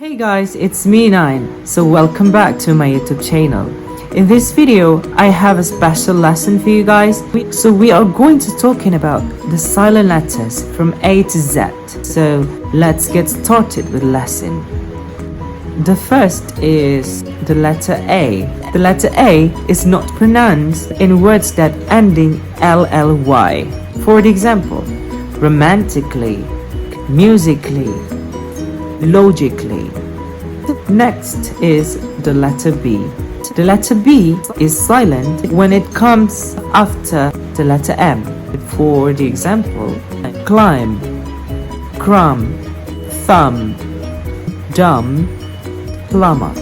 Hey guys, it's me Nain. So welcome back to my YouTube channel. In this video, I have a special lesson for you guys. So we are going to talking about the silent letters from A to Z. So let's get started with lesson. The first is the letter A. The letter A is not pronounced in words that ending LLY. For example, romantically, musically, logically. Next is the letter B. The letter B is silent when it comes after the letter M. For the example, climb, crumb, thumb, dumb, plumber.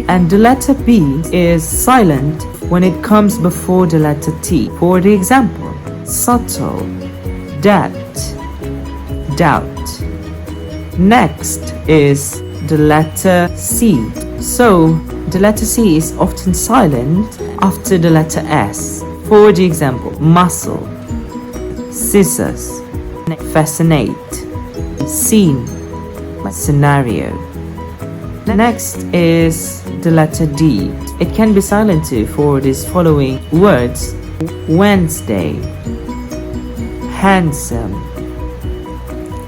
And the letter B is silent when it comes before the letter T. For the example, subtle, that, doubt. Next is the letter C. So the letter C is often silent after the letter S. For the example, muscle, scissors, fascinate, scene, scenario. Next is the letter D. It can be silent too for these following words: Wednesday, handsome,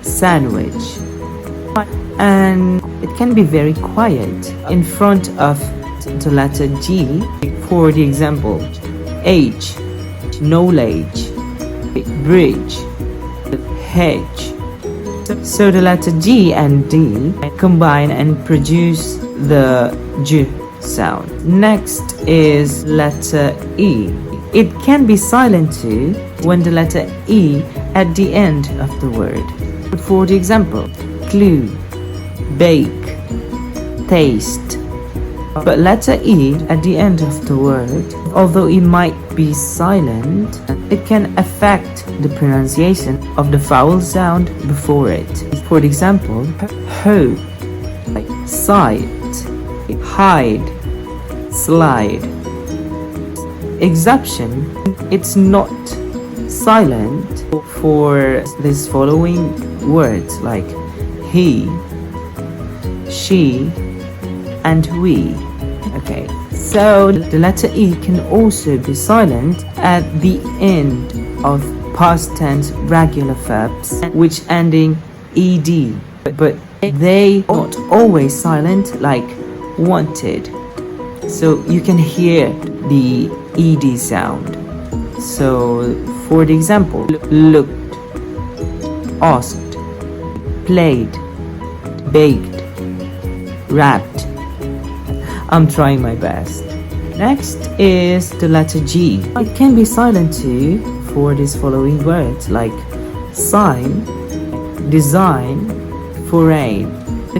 sandwich. And it can be very quiet in front of the letter G. For the example, age, knowledge, bridge, hedge. So the letter G and D combine and produce the J sound. Next is letter E. It can be silent too when the letter E at the end of the word. For the example, clue, bake, taste. But letter E at the end of the word, although it might be silent, it can affect the pronunciation of the vowel sound before it. For example, hope, sight, hide, slide. Exception, it's not silent for these following words like he, she, and we. Okay, so the letter E can also be silent at the end of past tense regular verbs which ending ed, but they not always silent like wanted. So you can hear the ed sound. So for the example, looked, asked, played, baked, wrapped. I'm trying my best. Next is the letter G. It can be silent too for these following words like sign, design, foreign.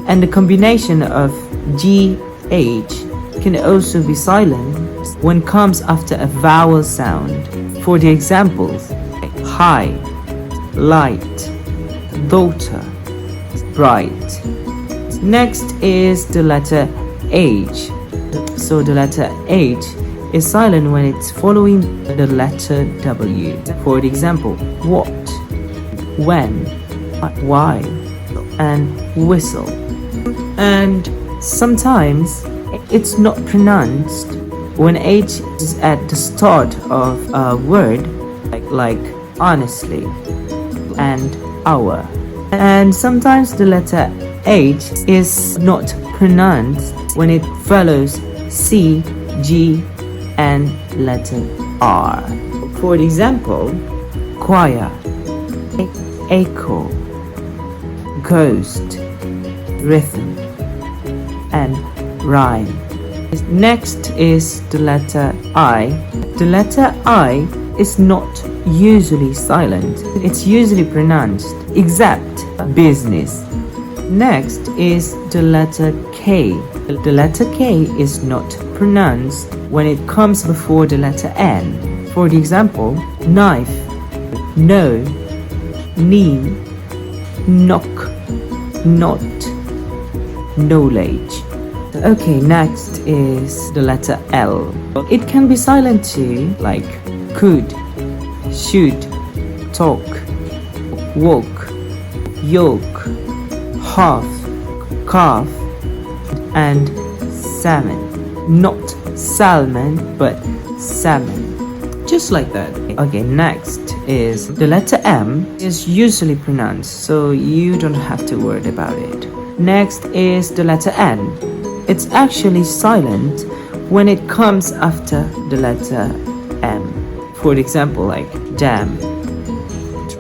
And the combination of GH can also be silent when comes after a vowel sound. For the examples, high, light, daughter, bright. Next is the letter H. So the letter H is silent when it's following the letter W. For example, what, when, why, and whistle. And sometimes it's not pronounced when H is at the start of a word like honestly and hour. And sometimes the letter H is not pronounced when it follows C, G, and letter R. For example, choir, echo, ghost, rhythm, and rhyme. Next is the letter I. The letter I is not usually silent. It's usually pronounced, except business. Next is the letter K. The letter K is not pronounced when it comes before the letter N. For example, knife, no, knee, knock, not, knowledge. Okay, next is the letter L. It can be silent too, like could, should, talk, walk, yoke, half, calf, and salmon. Not salmon, but salmon. Just like that. Okay, next is the letter M is usually pronounced, so you don't have to worry about it. Next is the letter N. It's actually silent when it comes after the letter M. For example, like dam,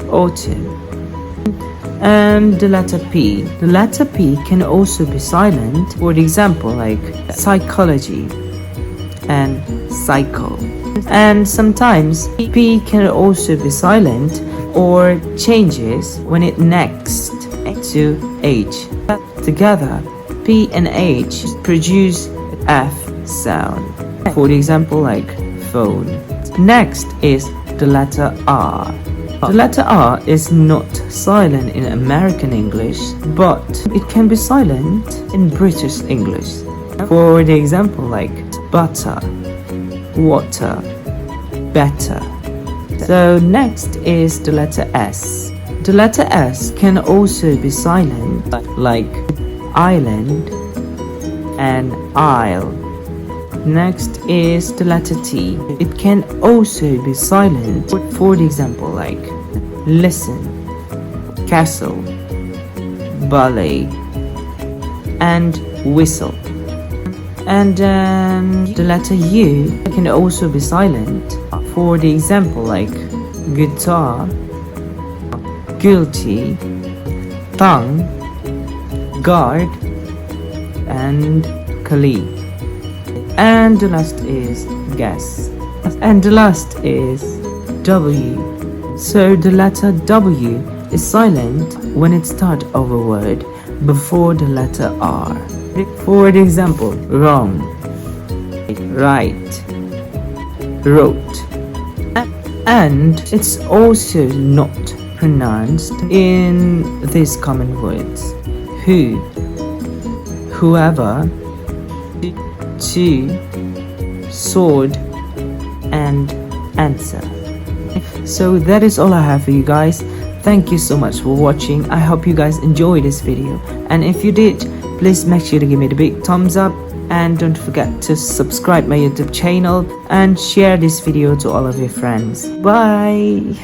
autumn. And the letter P. The letter P can also be silent. For example, like psychology and cycle. And sometimes P can also be silent or changes when it next to H. Together, P and H produce F sound. For example, like phone. Next is the letter R. The letter R is not silent in American English, but it can be silent in British English. For the example, like butter, water, better. So next is the letter S. The letter S can also be silent, like island and isle. Next is the letter T. It can also be silent. For example, like listen, castle, ballet, and whistle. And then the letter U can also be silent. For the example, like guitar, guilty, tongue, guard, and colleague. And the last is guess. And the last is W. So the letter W is silent when it starts of a word before the letter R. For example, wrong, right, wrote. And it's also not pronounced in these common words: who, whoever, to, sword, and answer. So that is all I have for you guys. Thank you so much for watching. I hope you guys enjoyed this video, and if you did, please make sure to give me the big thumbs up, and don't forget to subscribe my YouTube channel and share this video to all of your friends. Bye.